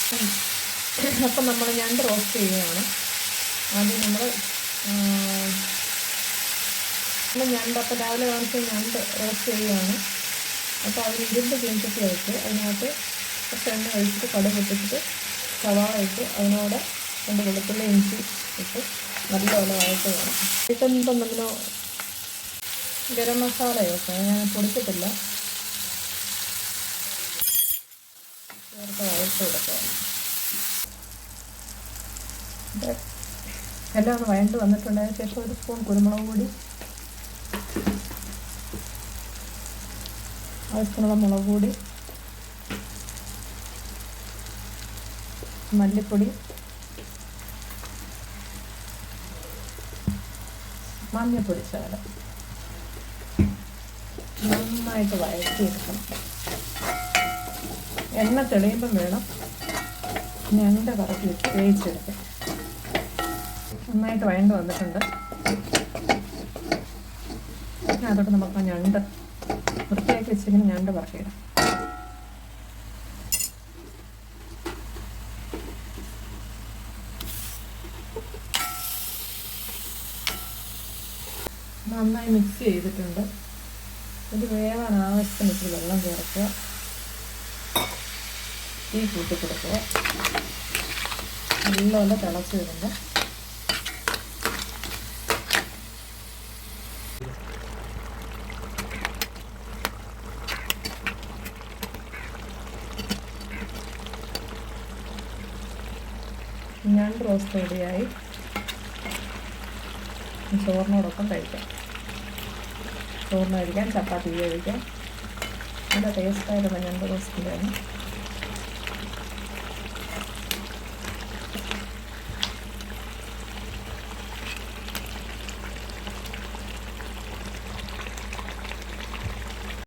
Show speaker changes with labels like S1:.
S1: അപ്പം നമ്മൾ ഞണ്ട് റോസ്റ്റ് ചെയ്യുകയാണ്. ആദ്യം നമ്മൾ ഞണ്ട് അപ്പം രാവിലെ കാണിച്ച ഞണ്ട് റോസ്റ്റ് ചെയ്യുകയാണ്. അപ്പോൾ അതിന് ഇരുമ്പ് ചീനച്ചട്ടി വെച്ച് അതിനകത്ത് കുറച്ച് എണ്ണ ഒഴിച്ചിട്ട് കടുക് പൊട്ടിച്ചിട്ട് സവാള ഇട്ട് അതിനോട് രണ്ട് വെളുത്തുള്ളി ഇഞ്ചി ഇട്ട് നല്ലപോലെ വഴറ്റ് വേണം. ഇപ്പം നമ്മൾ ഗരം മസാല ചേർക്കാം. ഞാൻ പൊടിച്ചിട്ടില്ല. ചേർത്ത് വഴറ്റ് കൊടുക്കുക. എല്ലാം ഒന്ന് വഴണ്ട് വന്നിട്ടുണ്ട്. അതിന് ശേഷം ഒരു സ്പൂൺ കുരുമുളക് പൊടി, ആവശ്യത്തിനുള്ള മുളക് പൊടി, മല്ലിപ്പൊടി, മഞ്ഞൾപ്പൊടി ശകലം നന്നായിട്ട് വഴറ്റിയെടുക്കണം. എണ്ണ തെളിയുമ്പം വേണം ഞണ്ട് കറക്കി വേവിച്ചെടുക്കാൻ. നന്നായിട്ട് വഴണ്ട് വന്നിട്ടുണ്ട്. അതോട്ട് നമുക്ക് ഞണ്ട് വൃത്തിയാക്കി വെച്ചിങ്ങനെ ഞണ്ട് പറക്കിയിടാം. നന്നായി മിക്സ് ചെയ്തിട്ടുണ്ട്. ഇത് വേവാൻ ആവശ്യത്തിന് ഇച്ചിരി വെള്ളം ചേർക്കുക. തീ കൂട്ടി കൊടുക്കുക. നല്ലപോലെ തിളച്ച് വരുമ്പോൾ ഞണ്ട് റോസ്റ്റ് റെഡിയായി. ചോറിനോടൊപ്പം കഴിക്കാം. ചോറിന് കഴിക്കാം, ചപ്പാത്തി കഴിക്കാം. നല്ല ടേസ്റ്റായിരുന്നു ഞണ്ട് റോസ്റ്റിൻ്റെ.